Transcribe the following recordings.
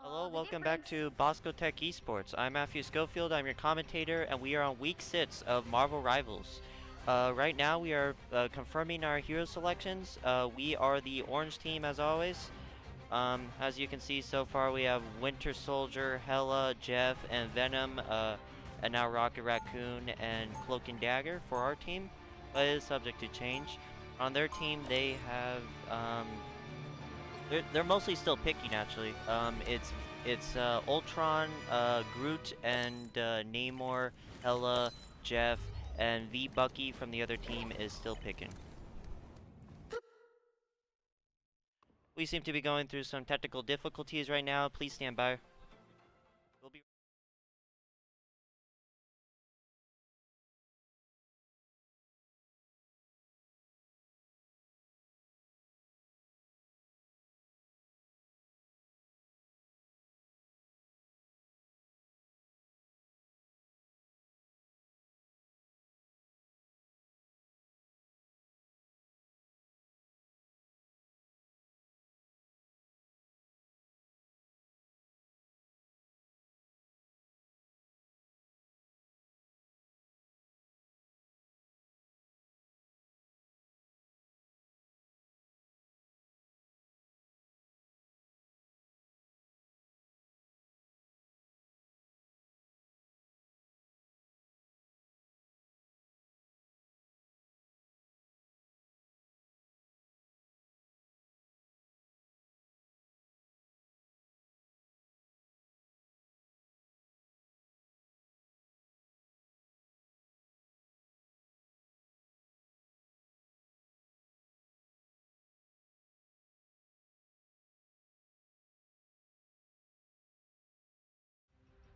Hello, welcome back to Bosco Tech Esports. I'm Matthew Schofield, I'm your commentator, and we are on week 6 of Marvel Rivals. Right now we are confirming our hero selections. We are the orange team as always. As you can see so far we have Winter Soldier, Hela, Jeff, and Venom, and now Rocket Raccoon and Cloak and Dagger for our team, but it is subject to change. On their team they have they're mostly still picking actually. It's Ultron, Groot, and Namor, Hela, Jeff, and V Bucky from the other team is still picking. We seem to be going through some technical difficulties right now. Please stand by. We'll be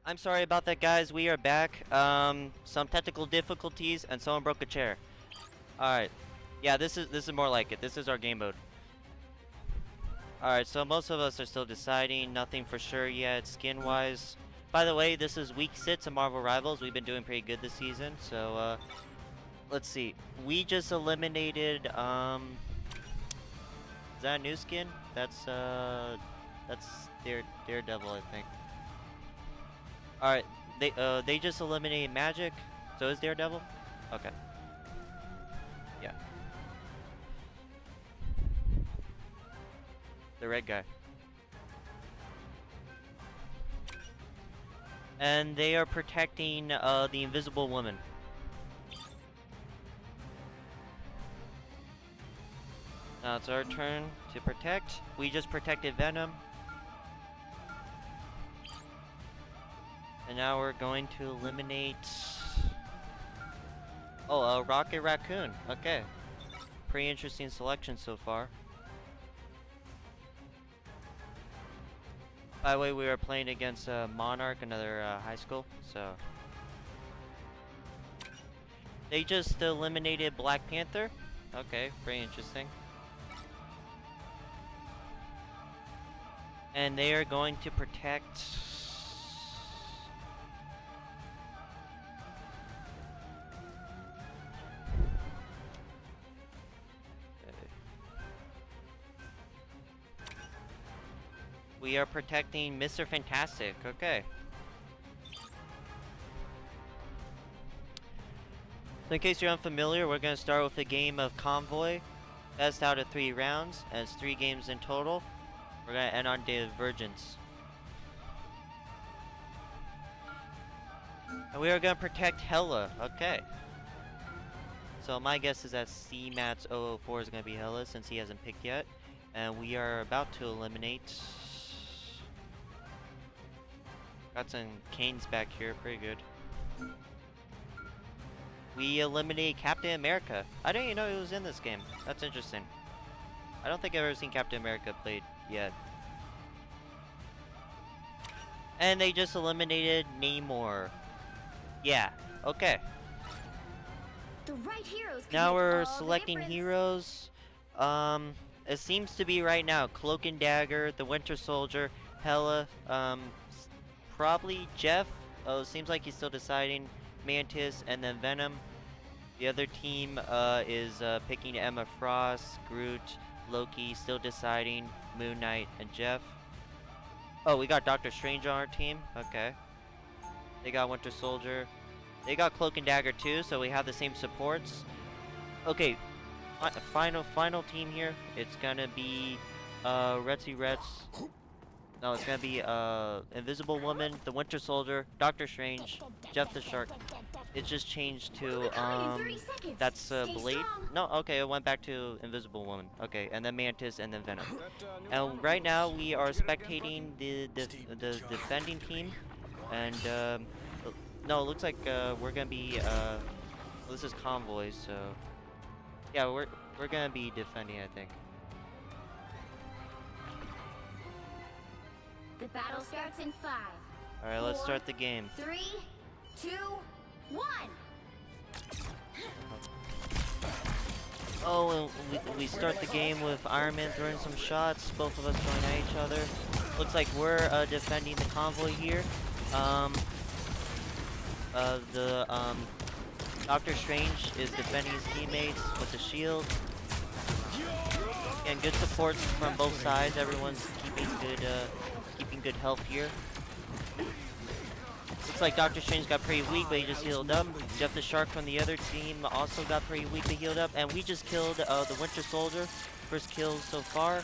I'm sorry about that, guys. We are back. Some technical difficulties, and someone broke a chair. All right. Yeah, this is more like it. This is our game mode. All right. So most of us are still deciding. Nothing for sure yet, skin-wise. By the way, this is week 6 of Marvel Rivals. We've been doing pretty good this season. So let's see. We just eliminated. Is that a new skin? That's Daredevil, I think. Alright, they just eliminated Magic, so is Daredevil? Okay. Yeah. The red guy. And they are protecting the Invisible Woman. Now it's our turn to protect. We just protected Venom. And now we're going to eliminate... Oh, Rocket Raccoon. Okay. Pretty interesting selection so far. By the way, we are playing against Monarch, another high school, so... They just eliminated Black Panther. Okay, pretty interesting. And they are going to protect... We are protecting Mr. Fantastic. Okay. So in case you're unfamiliar, we're going to start with a game of Convoy. Best out of 3 rounds. And it's 3 games in total. We're going to end on Divergence. And we are going to protect Hela. Okay. So my guess is that CMATS004 is going to be Hela since he hasn't picked yet. And we are about to eliminate... Got some Canes back here, pretty good. We eliminate Captain America. I didn't even know he was in this game. That's interesting. I don't think I've ever seen Captain America played yet. And they just eliminated Namor. Yeah, okay. The right heroes now we're selecting heroes. It seems to be right now Cloak and Dagger, the Winter Soldier, Hela, probably Jeff. Oh, seems like he's still deciding. Mantis, and then Venom. The other team is picking Emma Frost, Groot, Loki, still deciding, Moon Knight, and Jeff. Oh, we got Doctor Strange on our team. Okay. They got Winter Soldier. They got Cloak and Dagger too, so we have the same supports. Okay, final team here. It's gonna be Retsy Reds. No, it's gonna be Invisible Woman, the Winter Soldier, Doctor Strange, Jeff the Shark. It just changed to that's Blade. No, okay, it went back to Invisible Woman. Okay, and then Mantis and then Venom. And right now we are spectating the defending team, and no, it looks like we're gonna be this is Convoy, so yeah, we're gonna be defending, I think. The battle starts in 5. All right, let's start the game. 3, 2, 1. Oh, and we start the game with Iron Man throwing some shots. Both of us going at each other. Looks like we're defending the convoy here. Doctor Strange is defending his teammates with the shield. And good support from both sides. Everyone's keeping good health here. Looks like Doctor Strange got pretty weak, but he just healed up. Jeff the Shark from the other team also got pretty weak, but healed up. And we just killed the Winter Soldier. First kill so far.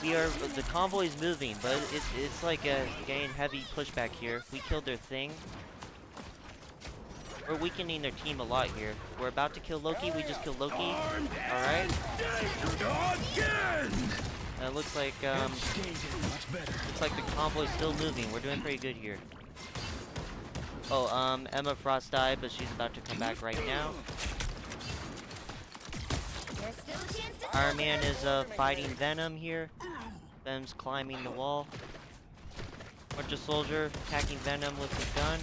The convoy is moving, but it's like getting heavy pushback here. We killed their thing. We're weakening their team a lot here. We're about to kill Loki. We just killed Loki. All right. And it looks like the convoy's still moving. We're doing pretty good here. Oh, Emma Frost died, but she's about to come back right now. Iron Man is fighting Venom here. Venom's climbing the wall. Winter Soldier attacking Venom with his gun.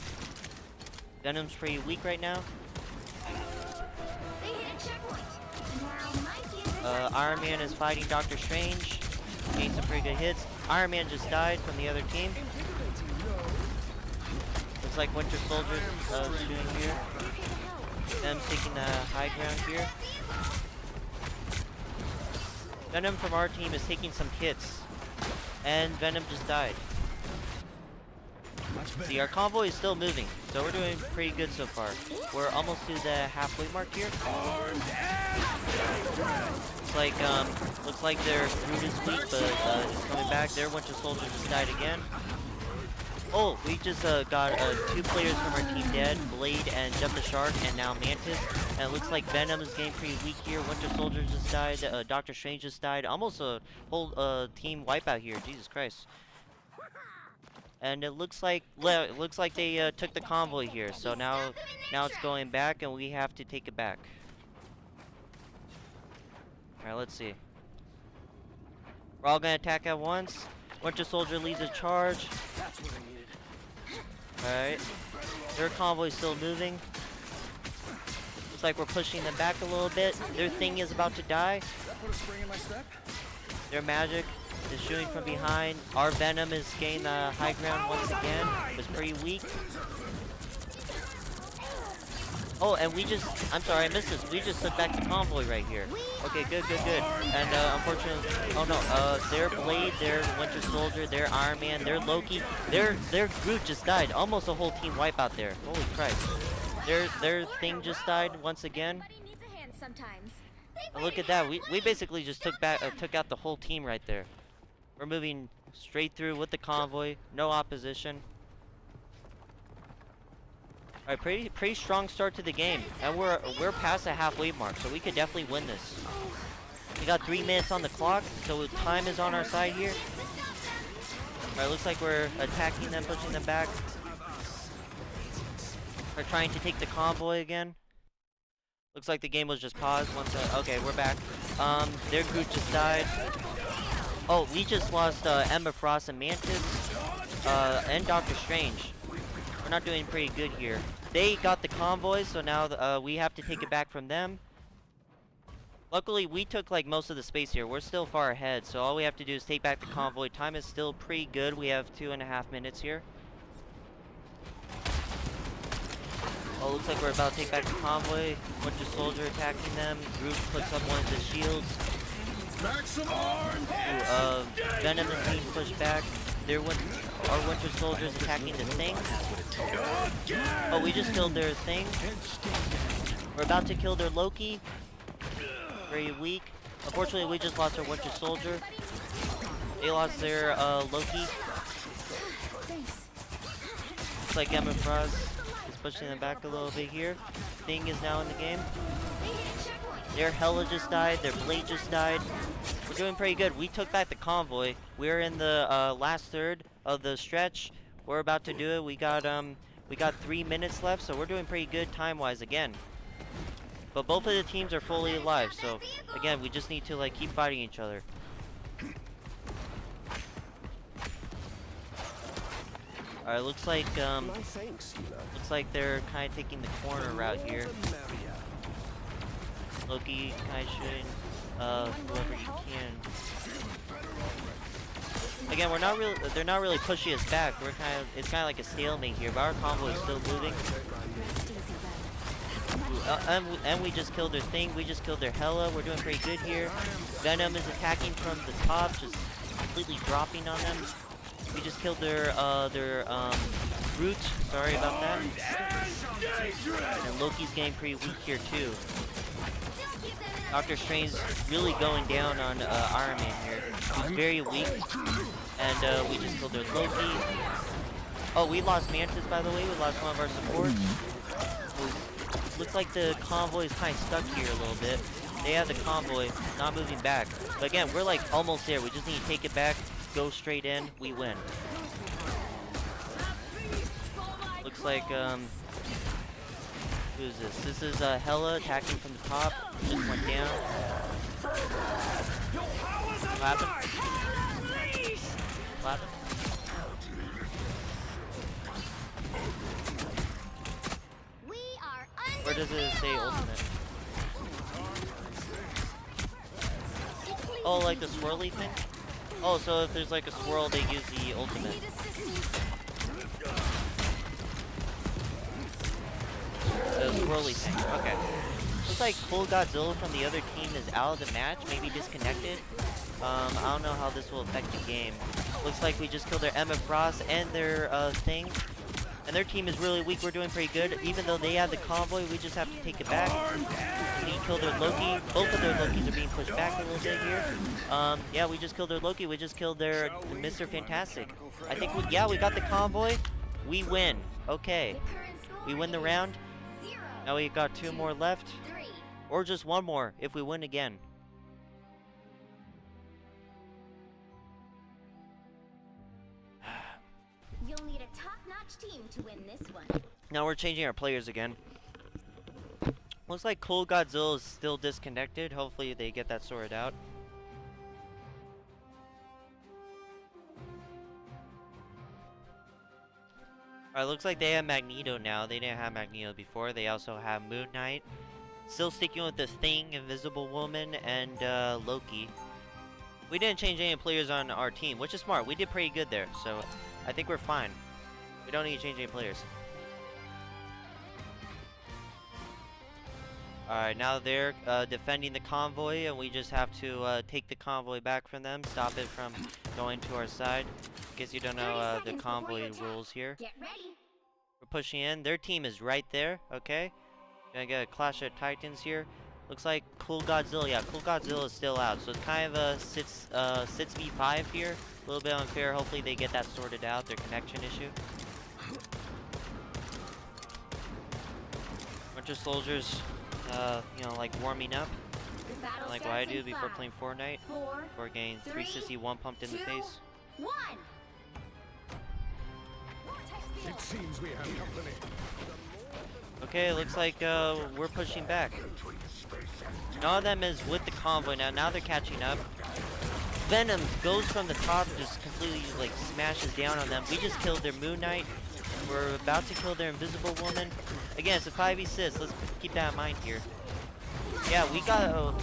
Venom's pretty weak right now. Iron Man is fighting Doctor Strange. Getting some pretty good hits. Iron Man just died from the other team. Looks like Winter Soldier's shooting here. Venom's taking the high ground here. Venom from our team is taking some hits. And Venom just died. See, our convoy is still moving, so we're doing pretty good so far. We're almost to the halfway mark here. Looks like their Groot is weak, but is coming back. Their Winter Soldier just died again. Oh, we just got 2 players from our team dead, Blade and Jeff the Shark, and now Mantis. And it looks like Venom is getting pretty weak here. Winter Soldier just died. Doctor Strange just died. Almost a whole team wipeout here. Jesus Christ. And it looks like they took the convoy here. So now it's going back, and we have to take it back. All right, let's see. We're all gonna attack at once. Winter Soldier leads a charge. Alright. Their convoy's still moving. Looks like we're pushing them back a little bit. Their thing is about to die. Their magic is shooting from behind. Our Venom is gaining the high ground once again. It was pretty weak. Oh, and I'm sorry, I missed this. We just took back the convoy right here. Okay, good. And unfortunately, oh no, their Blade, their Winter Soldier, their Iron Man, their Loki, their Groot just died. Almost a whole team wipeout there. Holy Christ. Their thing just died once again. And look at that. We basically just took out the whole team right there. We're moving straight through with the convoy, no opposition. Alright, pretty strong start to the game, and we're past the halfway mark, so we could definitely win this. We got 3 minutes on the clock, so time is on our side here. Alright, looks like we're attacking them, pushing them back. We're trying to take the convoy again. Looks like the game was just paused. Okay, we're back. Their Groot just died. Oh, we just lost Emma Frost and Mantis, and Doctor Strange. We're not doing pretty good here. They got the convoy, so now we have to take it back from them. Luckily, we took like most of the space here. We're still far ahead, so all we have to do is take back the convoy. Time is still pretty good. We have 2.5 minutes here. Oh, looks like we're about to take back the convoy. Winter Soldier attacking them. Groot puts up one of his shields. Venom is being pushed back. Our Winter Soldiers attacking the Thing. Oh, we just killed their Thing. We're about to kill their Loki. Very weak. Unfortunately, we just lost our Winter Soldier. They lost their Loki. Looks like Emma Frost is pushing them back a little bit here. Thing is now in the game. Their Hela just died. Their Blade just died. We're doing pretty good. We took back the convoy. We're in the last third of the stretch. We're about to do it. We got 3 minutes left, so we're doing pretty good time-wise again. But both of the teams are fully alive, so again, we just need to like keep fighting each other. Alright, looks like they're kind of taking the corner route here. Loki kind of shooting whoever you can. Again, they're not really pushing us back. It's kind of like a stalemate here, but our convoy is still moving. And we just killed their Thing. We just killed their Hela. We're doing pretty good here. Venom is attacking from the top, just completely dropping on them. We just killed their Groot. Sorry about that. And Loki's getting pretty weak here too. Doctor Strange really going down on Iron Man here. He's very weak. And we just killed their Loki. Oh, we lost Mantis, by the way. We lost one of our supports. Looks like the convoy is kind of stuck here a little bit. They have the convoy not moving back. But again, we're like almost there. We just need to take it back, go straight in, we win. Looks like, who is this? This is Hela attacking from the top. Just went down. What happened? What happened? Or does it say ultimate? Oh, like the swirly thing? Oh, so if there's like a swirl, they use the ultimate. The swirly thing, okay. Looks like Full Godzilla from the other team is out of the match, maybe disconnected. I don't know how this will affect the game. Looks like we just killed their Emma Frost and their Thing. And their team is really weak. We're doing pretty good. Even though they have the convoy, we just have to take it back. We killed their Loki. Both of their Lokis are being pushed back a little bit here. Yeah, we just killed their Loki. We just killed their Mr. Fantastic. I think, we got the convoy. We win. Okay. We win the round. Now we got 2 more left. Or just 1 more if we win again. You'll need a top-notch team to win this one. Now we're changing our players again. Looks like Cool Godzilla is still disconnected. Hopefully they get that sorted out. Alright, looks like they have Magneto now. They didn't have Magneto before. They also have Moon Knight. Still sticking with the Thing, Invisible Woman, and Loki. We didn't change any players on our team, which is smart. We did pretty good there, so I think we're fine. We don't need to change any players. Alright, now they're defending the convoy, and we just have to take the convoy back from them, stop it from going to our side. In case you don't know the convoy rules here. Get ready. We're pushing in. Their team is right there, okay? Gonna get a Clash of Titans here. Looks like Cool Godzilla, yeah, Cool Godzilla is still out. So it's kind of a 6v5 here. A little bit unfair. Hopefully they get that sorted out, their connection issue. Bunch of soldiers, you know, like warming up. Kinda like what I do before playing Fortnite. Before getting 361 pumped in the face. 1. It seems we have company. Okay, looks like we're pushing back. None of them is with the convoy now. Now they're catching up. Venom goes from the top and just completely like smashes down on them. We just killed their Moon Knight. We're about to kill their Invisible Woman. Again, it's a 5v6. Let's keep that in mind here. Yeah,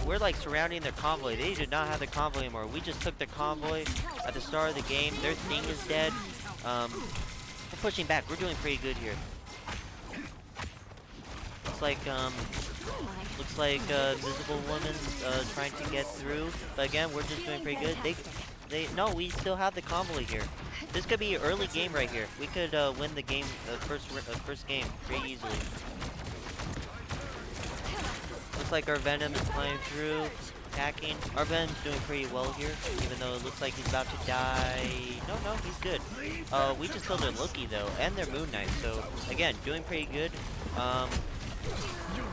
we're like surrounding their convoy. They do not have the convoy anymore. We just took their convoy at the start of the game. Their Thing is dead. We're pushing back. We're doing pretty good here. Looks like Looks like Invisible Woman's trying to get through, but again, we're just doing pretty good. No, we still have the convoy here. This could be an early game right here. We could win the game, first game, pretty easily. Looks like our Venom is flying through, attacking. Our Venom's doing pretty well here, even though it looks like he's about to die. No, he's good. We just killed their Loki though, and their Moon Knight. So again, doing pretty good.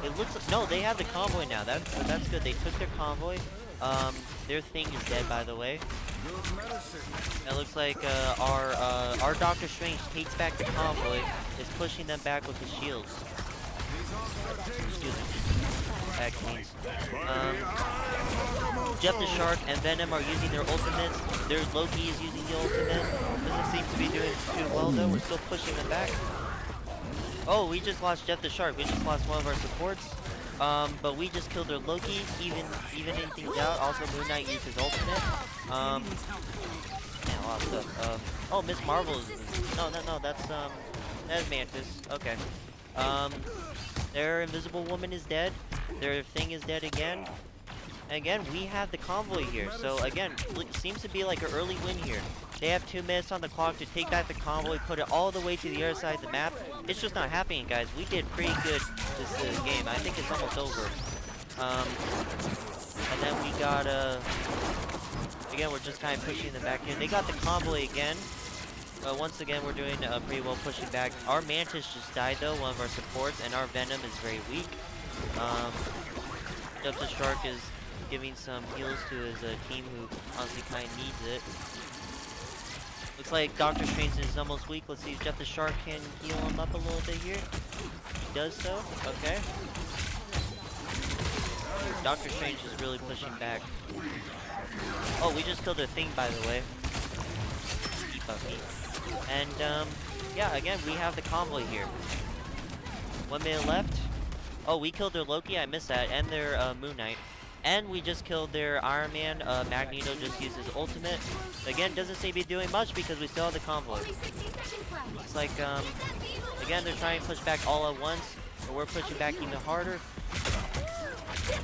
It looks no, they have the convoy now. That's good. They took their convoy. Their thing is dead, by the way. It looks like our Doctor Strange takes back the convoy, is pushing them back with the shields. Excuse me. Jeff the Shark and Venom are using their ultimates. Their Loki is using the ultimate. Doesn't seem to be doing too well though. We're still pushing them back. Oh, we just lost Jeff the Shark. We just lost one of our supports. But we just killed their Loki, evening things out. Also, Moon Knight used his ultimate. Man, a lot of stuff. Oh, Miss Marvel is... No, that's Mantis. Okay. Their Invisible Woman is dead. Their thing is dead again. And again, we have the convoy here. So again, it seems to be like an early win here. They have 2 minutes on the clock to take back the convoy, put it all the way to the other side of the map. It's just not happening, guys. We did pretty good this game. I think it's almost over. And then we got, again, we're just kind of pushing them back in. They got the convoy again. Once again, we're doing pretty well pushing back. Our Mantis just died, though, one of our supports, and our Venom is very weak. Jeff the Shark is giving some heals to his team who honestly kind of needs it. Looks like Doctor Strange is almost weak. Let's see if Jeff the Shark can heal him up a little bit here. He does so. Okay. Doctor Strange is really pushing back. Oh, we just killed a thing, by the way. And, yeah, again, we have the convoy here. 1 minute left. Oh, we killed their Loki. I missed that. And their Moon Knight. And we just killed their Iron Man. Magneto just used his ultimate. Again, doesn't seem to be doing much because we still have the convoy. It's like, again, they're trying to push back all at once. But we're pushing back even harder.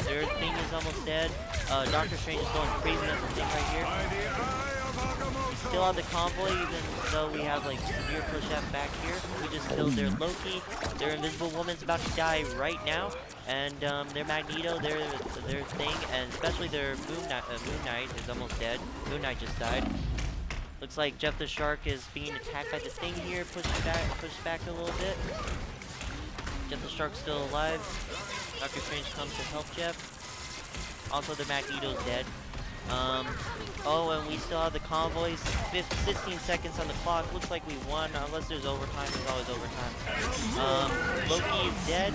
Their thing is almost dead. Doctor Strange is going crazy on the thing right here. We still have the convoy, even though we have like severe push-up back here. We just killed their Loki. Their Invisible Woman's about to die right now. And their Magneto, their thing, and especially their Moon Knight is almost dead. Moon Knight just died. Looks like Jeff the Shark is being attacked by the thing here, pushed back a little bit. Jeff the Shark's still alive. Doctor Strange comes to help Jeff. Also, the Magneto's dead. Oh, and we still have the convoys. 16 seconds on the clock. Looks like we won, unless there's overtime. There's always overtime. Loki is dead.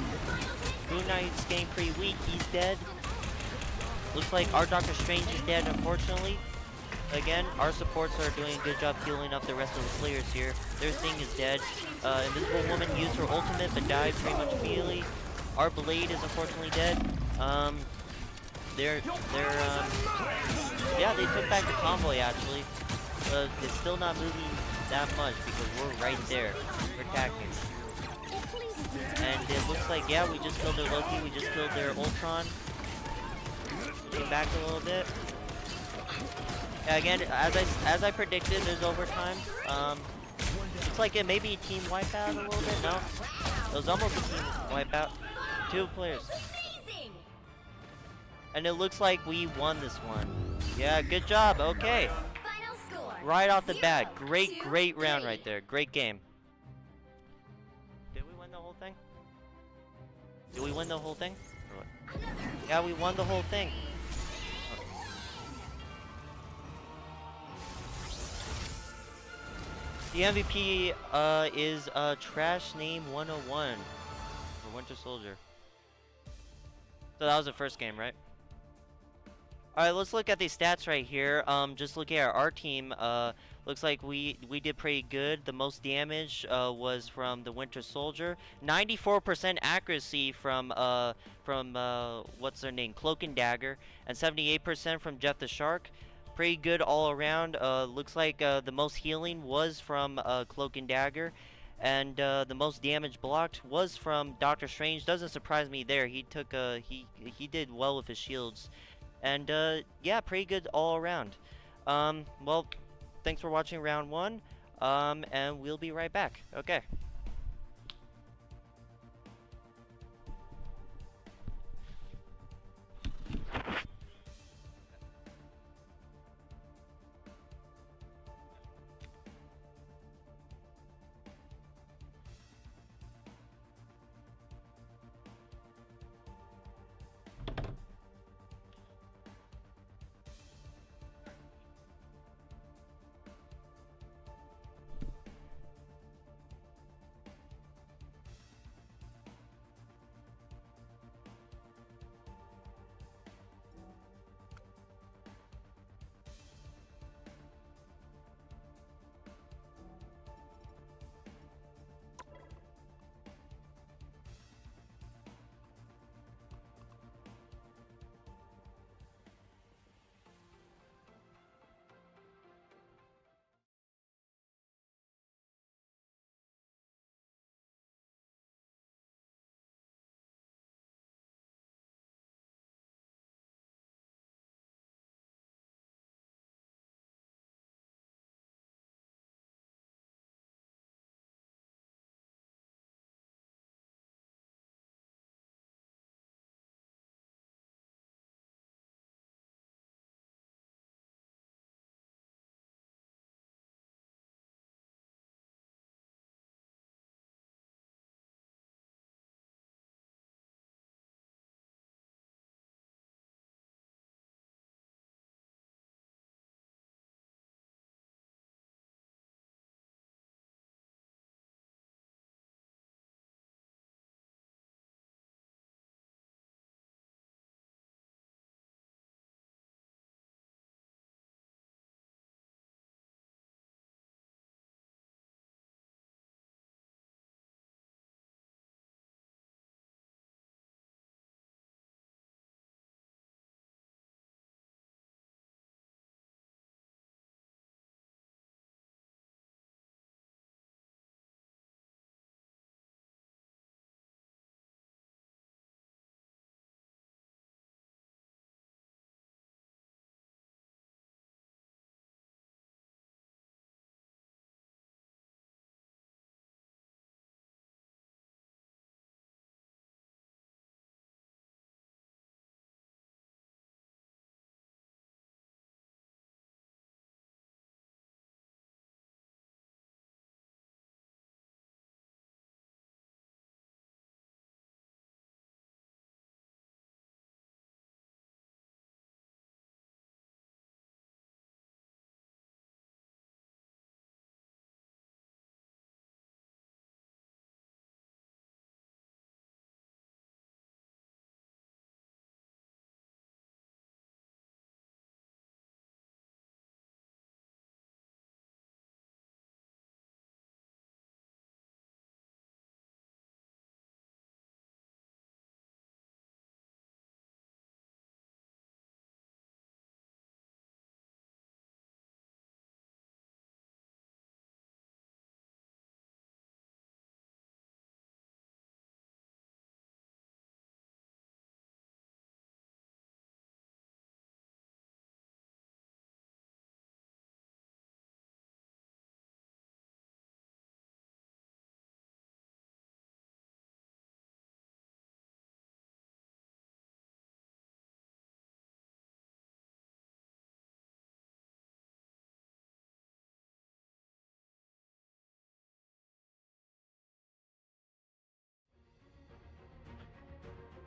Moon Knight's getting pretty weak. He's dead. Looks like our Doctor Strange is dead, unfortunately. Again, our supports are doing a good job healing up the rest of the players here. Their thing is dead. Invisible Woman used her ultimate, but died pretty much immediately. Our Blade is unfortunately dead. Yeah, they took back the convoy actually. It's still not moving that much because we're right there. We're attacking. And it looks like, yeah, we just killed their Loki, we just killed their Ultron. Came back a little bit. Yeah, again, as I predicted, there's overtime. Looks like it may be a team wipeout a little bit. No, it was almost a team wipeout. 2 players. And it looks like we won this one. Yeah, good job. Okay. Right off the bat. Great round right there. Great game. Did we win the whole thing? Did we win the whole thing? Or what? Yeah, we won the whole thing. The MVP is Trash Name 101 for Winter Soldier. So that was the first game, right? Alright, let's look at these stats right here. Just looking at our team, looks like we did pretty good. The most damage was from the Winter Soldier. 94% accuracy from what's their name? Cloak and Dagger. And 78% from Jeff the Shark. Pretty good all around. Looks like the most healing was from Cloak and Dagger. and the most damage blocked was from Doctor Strange. Doesn't surprise me there. He took he did well with his shields, and yeah, pretty good all around. Well, thanks for watching round 1, and we'll be right back. Okay.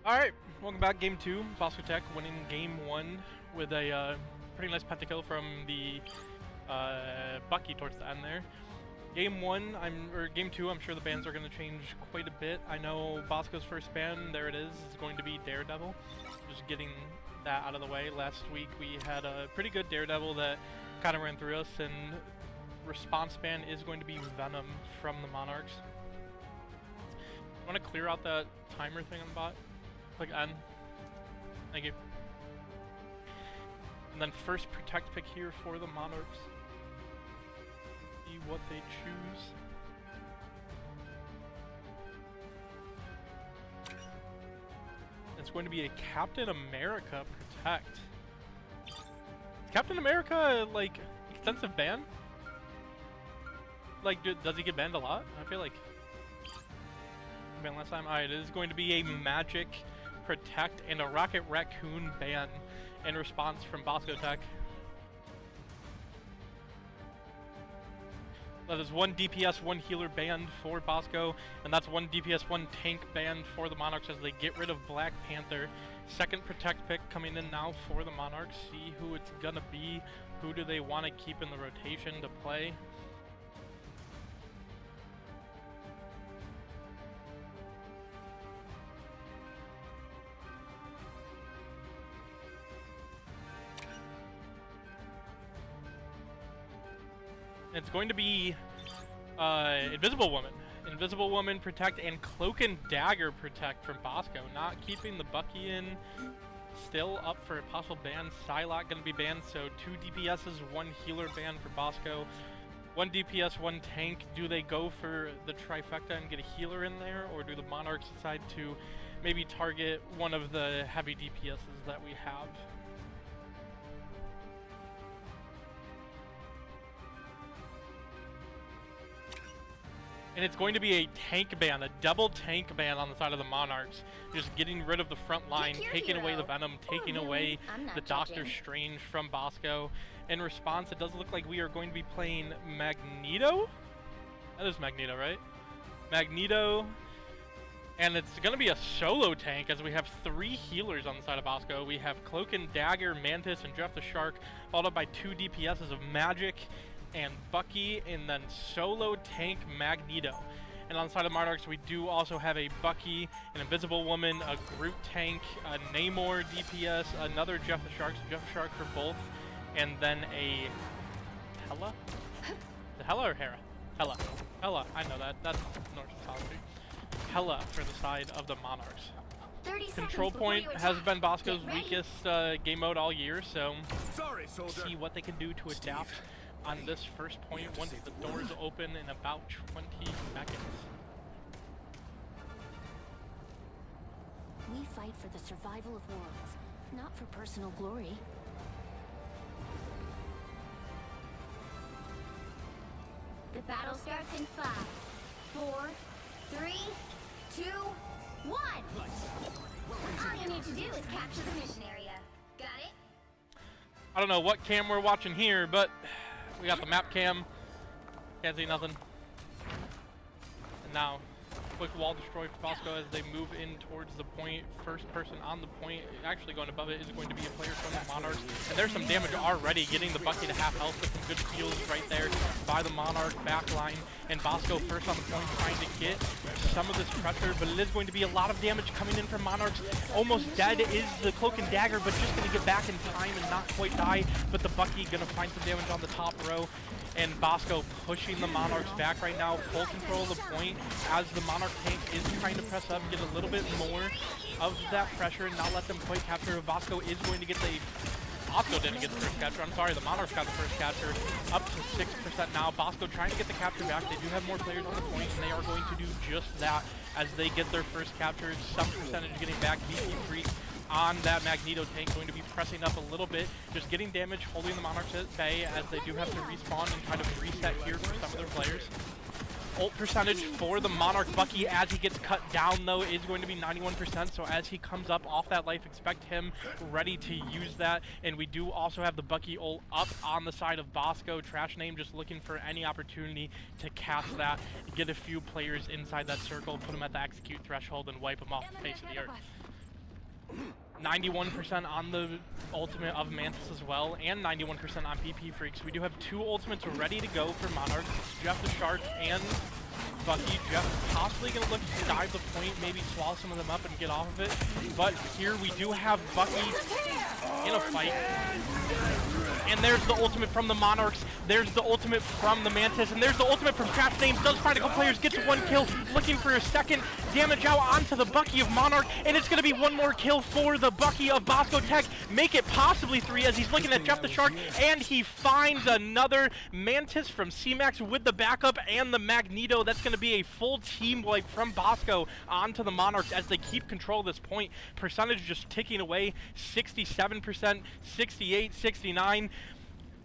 Alright, welcome back. Game 2, Bosco Tech winning Game 1 with a pretty nice pentakill from the Bucky towards the end there. Game 1, Game 2, I'm sure the bans are going to change quite a bit. I know Bosco's first ban, there it is going to be Daredevil. Just getting that out of the way. Last week we had a pretty good Daredevil that kind of ran through us, and response ban is going to be Venom from the Monarchs. I want to clear out that timer thing on the bot. Click N. Thank you. And then first protect pick here for the Monarchs. See what they choose. It's going to be a Captain America Protect. Is Captain America, like, extensive ban? Like, does he get banned a lot? I feel like... Ban last time? Alright, it is going to be a Magic Protect and a Rocket Raccoon ban in response from Bosco Tech. That is 1 DPS, 1 healer banned for Bosco, and that's 1 DPS, 1 tank banned for the Monarchs as they get rid of Black Panther. Second Protect pick coming in now for the Monarchs. See who it's gonna be. Who do they want to keep in the rotation to play? It's going to be Invisible Woman. Invisible Woman Protect and Cloak and Dagger Protect from Bosco. Not keeping the Bucky in. Still up for a possible ban. Psylocke going to be banned, so 2 DPSs, 1 healer ban for Bosco. 1 DPS, 1 tank. Do they go for the trifecta and get a healer in there, or do the Monarchs decide to maybe target one of the heavy DPSs that we have? And it's going to be a tank ban, a double tank ban on the side of the Monarchs. Just getting rid of the front line, taking away the Venom, taking away the Doctor Strange from Bosco. In response, it does look like we are going to be playing Magneto? That is Magneto, right? Magneto. And it's going to be a solo tank as we have 3 healers on the side of Bosco. We have Cloak and Dagger, Mantis, and Jeff the Shark, followed up by 2 DPSs of Magic and Bucky, and then solo tank Magneto. And on the side of Monarchs, we do also have a Bucky, an Invisible Woman, a Groot tank, a Namor DPS, another Jeff the Shark, so Jeff the Shark for both, and then a Hela? The Hela or Hera? Hela. Hela, I know that. That's Norse mythology. Hela for the side of the Monarchs. Control point has been Bosco's weakest game mode all year, so see what they can do to adapt on this first point once the doors open in about 20 seconds. We fight for the survival of worlds, not for personal glory. The battle starts in 5, 4, 3, 2, 1! All you need to do is capture the mission area. Got it? I don't know what cam we're watching here, but we got the map cam. Can't see nothing. And now, quick wall destroy for Bosco as they move in towards the point. First person on the point, actually going above it, is going to be a player from the Monarchs. And there's some damage already, getting the Bucky to half health with some good heals right there by the Monarch backline. And Bosco first on the point, trying to get some of this pressure, but it is going to be a lot of damage coming in from Monarchs. Almost dead is the Cloak and Dagger, but just going to get back in time and not quite die. But the Bucky going to find some damage on the top row. And Bosco pushing the Monarchs back right now, full control of the point as the Monarch tank is trying to press up, get a little bit more of that pressure and not let them quite capture. Bosco is going to get the... Bosco didn't get the first capture, I'm sorry, the Monarchs got the first capture, up to 6% now. Bosco trying to get the capture back. They do have more players on the point, and they are going to do just that as they get their first capture. Some percentage getting back. VP Freak on that Magneto tank, going to be pressing up a little bit, just getting damage, holding the Monarchs at bay as they do have to respawn and kind of reset here for some of their players. Ult percentage for the Monarch Bucky as he gets cut down though is going to be 91%, so as he comes up off that life, expect him ready to use that. And we do also have the Bucky ult up on the side of Bosco. Trash Name just looking for any opportunity to cast that, get a few players inside that circle, put them at the execute threshold and wipe them off the face of the earth. 91% on the ultimate of Mantis as well, and 91% on PP Freaks. We do have 2 ultimates ready to go for Monarch. Jeff the Shark and Bucky. Jeff possibly going to look to dive the point, maybe swallow some of them up and get off of it. But here we do have Bucky in a fight. And there's the ultimate ultimate from the Monarchs. There's the ultimate from the Mantis, and there's the ultimate from Trash Names. Does find a couple players, gets one kill, looking for a second damage out onto the Bucky of Monarch, and it's going to be one more kill for the Bucky of Bosco Tech. Make it possibly 3 as he's looking at Jeff the Shark, and he finds another Mantis from C-Max with the backup and the Magneto. That's going to be a full team wipe from Bosco onto the Monarchs as they keep control of this point. Percentage just ticking away, 67%, 68, 69.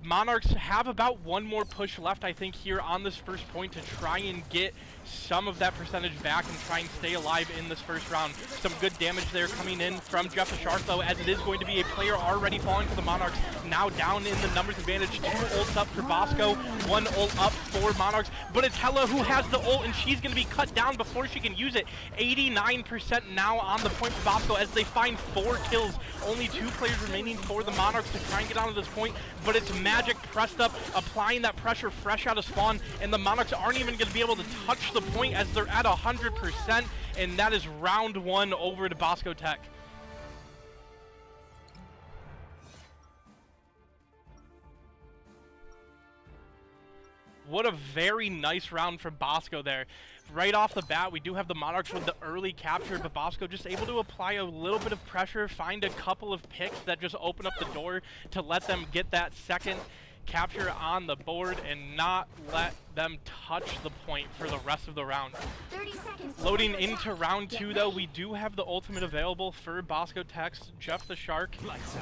Monarchs have about one more push left, I think, here on this first point to try and get some of that percentage back and try and stay alive in this first round. Some good damage there coming in from Jeff the Shark, though, as it is going to be a player already falling for the Monarchs. Now down in the numbers advantage, 2 ults up for Bosco, 1 ult up for Monarchs, but it's Hella who has the ult, and she's going to be cut down before she can use it. 89% now on the point for Bosco as they find 4 kills. Only 2 players remaining for the Monarchs to try and get onto this point, but it's Magic pressed up, applying that pressure fresh out of spawn, and the Monarchs aren't even going to be able to touch the point as they're at 100%, and that is round 1 over to Bosco Tech. What a very nice round from Bosco there. Right off the bat, we do have the Monarchs with the early capture, but Bosco just able to apply a little bit of pressure, find a couple of picks that just open up the door to let them get that second capture on the board and not let them touch the point for the rest of the round. 30 seconds. Loading into round 2, though, we do have the ultimate available for Bosco Tech's Jeff the Shark.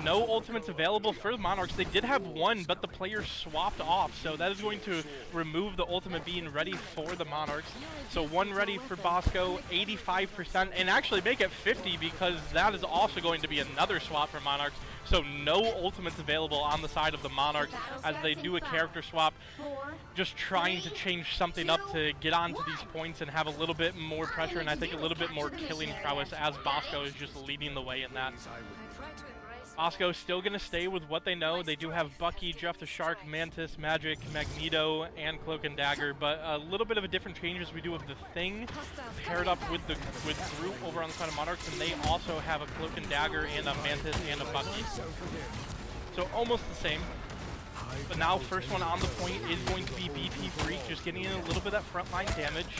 No ultimates available for the Monarchs. They did have one, but the player swapped off, so that is going to remove the ultimate being ready for the Monarchs. So 1 ready for Bosco, 85%, and actually make it 50 because that is also going to be another swap for Monarchs. So no ultimates available on the side of the Monarchs as they do a character swap, just trying to change something up to get onto these points and have a little bit more pressure and I think a little bit more killing prowess as Bosco is just leading the way in that. Bosco still going to stay with what they know. They do have Bucky, Jeff the Shark, Mantis, Magic, Magneto, and Cloak and Dagger, but a little bit of a different change as we do have the Thing paired up with Groot over on the side of Monarchs, and they also have a Cloak and Dagger and a Mantis and a Bucky. So almost the same. But now first one on the point is going to be BP Freak, just getting in a little bit of that frontline damage.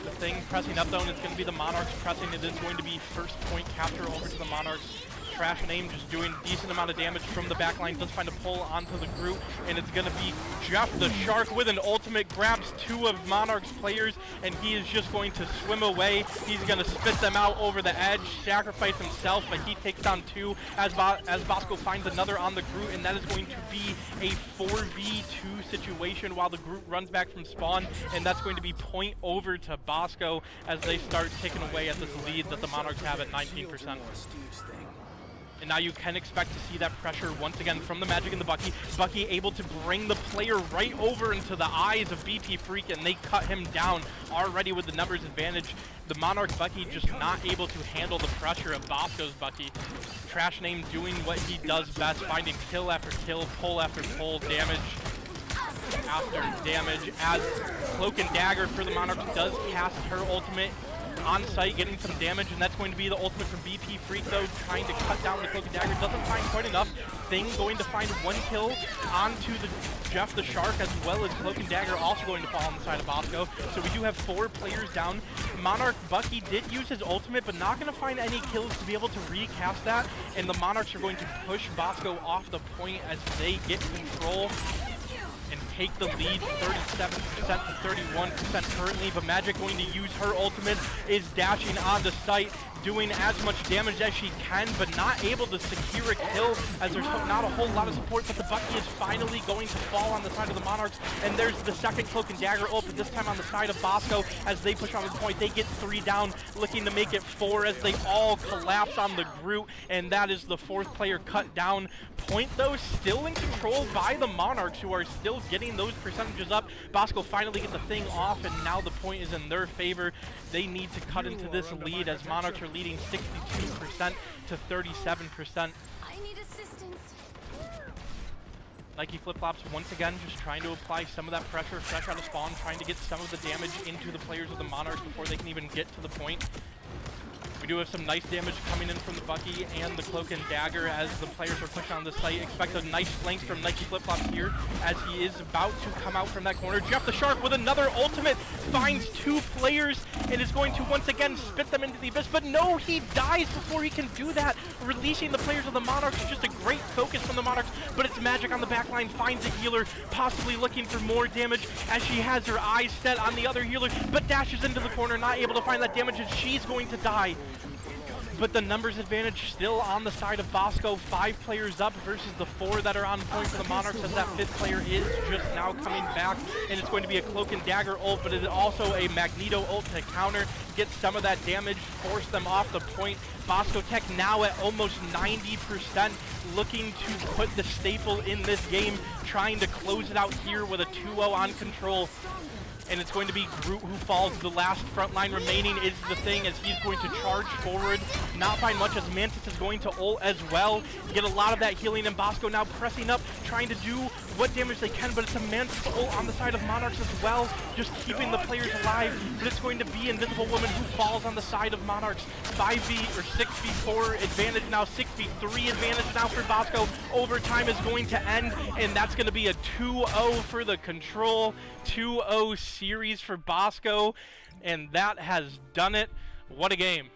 The Thing pressing up though, and it's going to be the Monarchs pressing. It is going to be first point capture over to the Monarchs. Trash and Aim just doing a decent amount of damage from the backline, does find a pull onto the Groot, and it's going to be Jeff the Shark with an ultimate, grabs 2 of Monarch's players, and he is just going to swim away. He's going to spit them out over the edge, sacrifice himself, but he takes down 2 as Bosco finds another on the Groot, and that is going to be a 4v2 situation while the Groot runs back from spawn, and that's going to be point over to Bosco as they start ticking away at this lead that the Monarchs have at 19%. And now you can expect to see that pressure once again from the Magic and the Bucky. Bucky able to bring the player right over into the eyes of BP Freak, and they cut him down already with the numbers advantage. The Monarch Bucky just not able to handle the pressure of Bosco's Bucky. Trash Name doing what he does best, finding kill after kill, pull after pull, damage after damage, as Cloak and Dagger for the Monarchs does cast her ultimate on site, getting some damage, and that's going to be the ultimate from BP Freak, though, trying to cut down the Cloak and Dagger. Doesn't find quite enough. Thing going to find 1 kill onto the Jeff the Shark, as well as Cloak and Dagger also going to fall on the side of Bosco. So we do have 4 players down. Monarch Bucky did use his ultimate, but not going to find any kills to be able to recast that, and the Monarchs are going to push Bosco off the point as they get control and take the lead 37% to 31% currently, but Magic going to use her ultimate, is dashing onto site, doing as much damage as she can, but not able to secure a kill as there's not a whole lot of support, but the Bucky is finally going to fall on the side of the Monarchs, and there's the second Cloak and Dagger ult, but this time on the side of Bosco as they push on the point. They get 3 down, looking to make it 4 as they all collapse on the Groot, and that is the 4th player cut down. Point, though, still in control by the Monarchs, who are still getting those percentages up. Bosco finally get the Thing off, and now the point is in their favor. They need to cut into this lead as Monarchs are leading 62% to 37%. I need assistance. Nike Flip-Flops once again just trying to apply some of that pressure fresh out of spawn, trying to get some of the damage into the players of the Monarchs before they can even get to the point. We do have some nice damage coming in from the Bucky and the Cloak and Dagger as the players are pushing on the site. Expect a nice flank from Nike Flip Flops here as he is about to come out from that corner. Jeff the Shark with another ultimate finds 2 players and is going to once again spit them into the abyss. But no, he dies before he can do that. Releasing the players of the Monarchs is just a great focus from the Monarchs, but it's Magic on the backline, finds a healer, possibly looking for more damage as she has her eyes set on the other healer, but dashes into the corner, not able to find that damage, and she's going to die. But the numbers advantage still on the side of Bosco. 5 players up versus the 4 that are on point for the Monarchs, as that 5th player is just now coming back. And it's going to be a Cloak and Dagger ult, but it is also a Magneto ult to counter, get some of that damage, force them off the point. Bosco Tech now at almost 90%, looking to put the staple in this game, trying to close it out here with a 2-0 on control. And it's going to be Groot who falls. The last front line remaining is the thing, as he's going to charge forward, not find much, as Mantis is going to ult as well, get a lot of that healing, and Bosco now pressing up, trying to do what damage they can, but it's a Mantis ult on the side of Monarchs as well, just keeping the players alive. But it's going to be Invisible Woman who falls on the side of Monarchs. 5v or 6v4 advantage now, 6v3 advantage now for Bosco. Overtime is going to end, and that's going to be a 2-0 for the Control. 2-0 series for Bosco, and that has done it. What a game.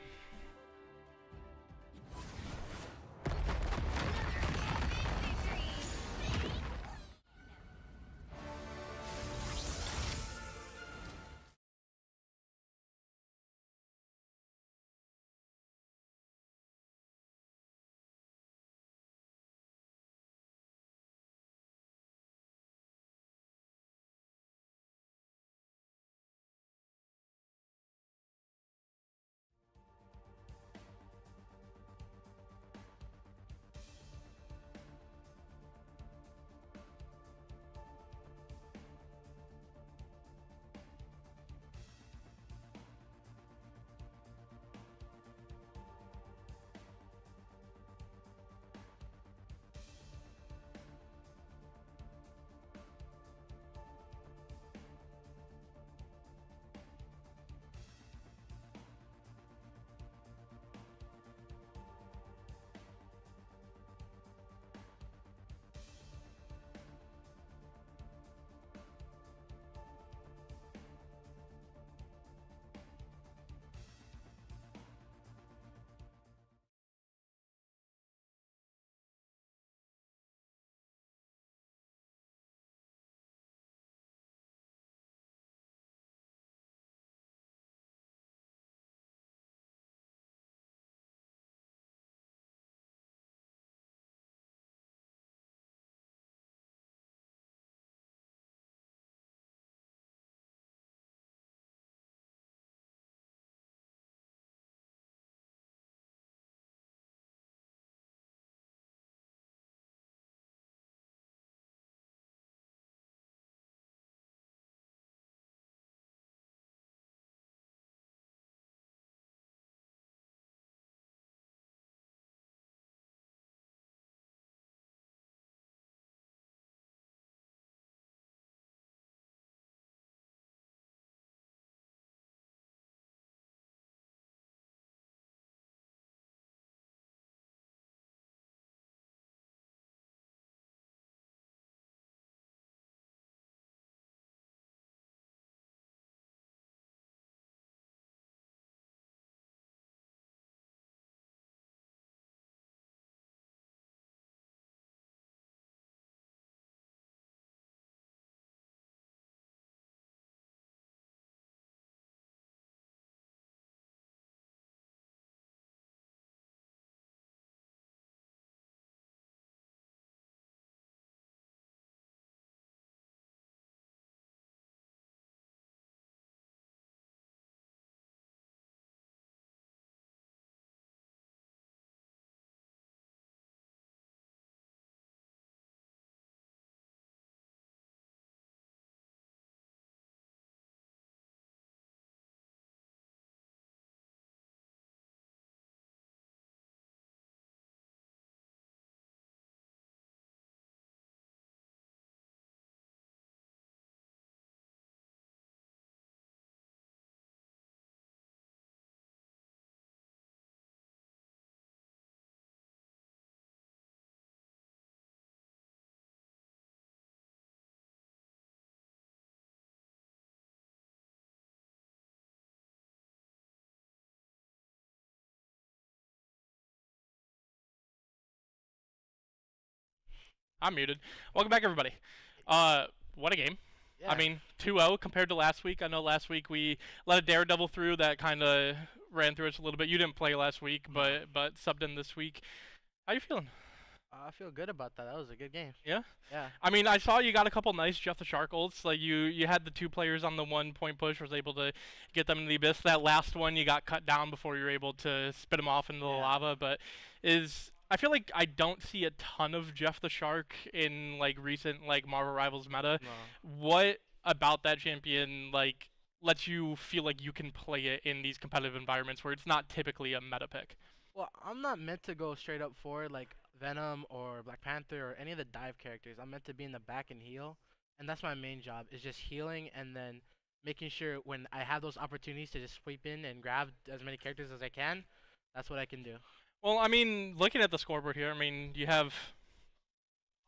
I'm muted. Welcome back, everybody. What a game. Yeah. I mean, 2-0 compared to last week. I know last week we let a Daredevil through that kind of ran through us a little bit. You didn't play last week, but subbed in this week. How you feeling? I feel good about that. That was a good game. Yeah? Yeah. I mean, I saw you got a couple nice Jeff the Shark ults. Like, you had the 2 players on the 1-point push, was able to get them in the abyss. That last one, you got cut down before you were able to spit them off into the lava. But I feel like I don't see a ton of Jeff the Shark in, like, recent, like, Marvel Rivals meta. No. What about that champion, like, lets you feel like you can play it in these competitive environments where it's not typically a meta pick? Well, I'm not meant to go straight up for like Venom or Black Panther or any of the dive characters. I'm meant to be in the back and heal, and that's my main job, is just healing and then making sure when I have those opportunities to just sweep in and grab as many characters as I can, that's what I can do. Well, I mean, looking at the scoreboard here, I mean, you have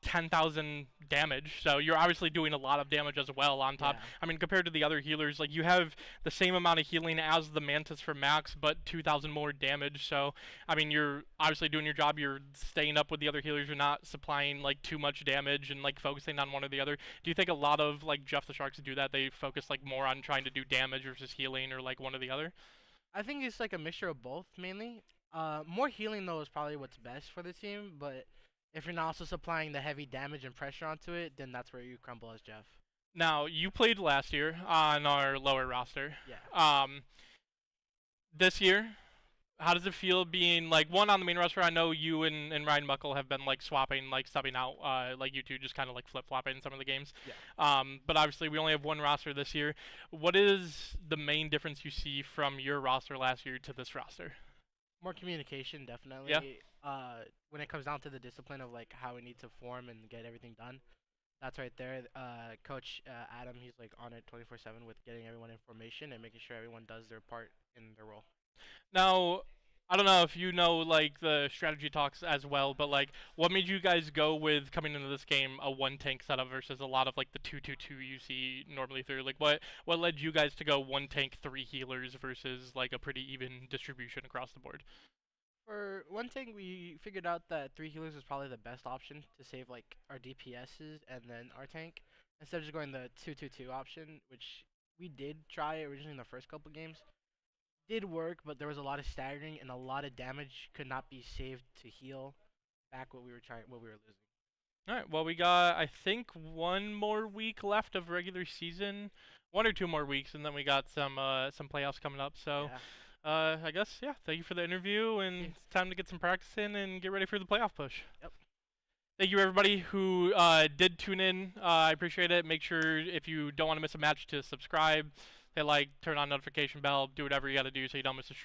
10,000 damage, so you're obviously doing a lot of damage as well on top. Yeah. I mean, compared to the other healers, like, you have the same amount of healing as the Mantis for Max, but 2,000 more damage, so, I mean, you're obviously doing your job, you're staying up with the other healers, you're not supplying, like, too much damage and, like, focusing on one or the other. Do you think a lot of, like, Jeff the Sharks do that? They focus, like, more on trying to do damage versus healing, or, like, one or the other? I think it's like a mixture of both mainly. More healing though is probably what's best for the team, but if you're not also supplying the heavy damage and pressure onto it, then that's where you crumble as Jeff. Now, you played last year on our lower roster. Yeah. This year, how does it feel being, like, one, on the main roster? I know you and Ryan Muckle have been, like, swapping, like, subbing out, like, you two just kind of, like, flip-flopping in some of the games. Yeah. But obviously, we only have one roster this year. What is the main difference you see from your roster last year to this roster? More communication, definitely. Yeah. When it comes down to the discipline of like how we need to form and get everything done, that's right there. Coach Adam, he's like on it 24/7 with getting everyone information and making sure everyone does their part in their role. Now, I don't know if you know, like, the strategy talks as well, but, like, what made you guys go with, coming into this game, a 1-tank setup versus a lot of, like, the 2-2-2 you see normally through? Like, what led you guys to go 1-tank, 3 healers versus, like, a pretty even distribution across the board? For one thing, we figured out that 3 healers was probably the best option to save like our DPSs and then our tank, instead of just going the 2-2-2 option, which we did try originally in the first couple games. Did work, but there was a lot of staggering and a lot of damage could not be saved to heal back what we were losing. All right, well, we got, I think, 1 more week left of regular season, 1 or 2 more weeks, and then we got some playoffs coming up, so... Yeah. I guess, yeah, thank you for the interview, and it's time to get some practice in and get ready for the playoff push. Yep. Thank you, everybody who did tune in. I appreciate it. Make sure, if you don't want to miss a match, to subscribe, hit like, turn on notification bell, do whatever you got to do so you don't miss a stream.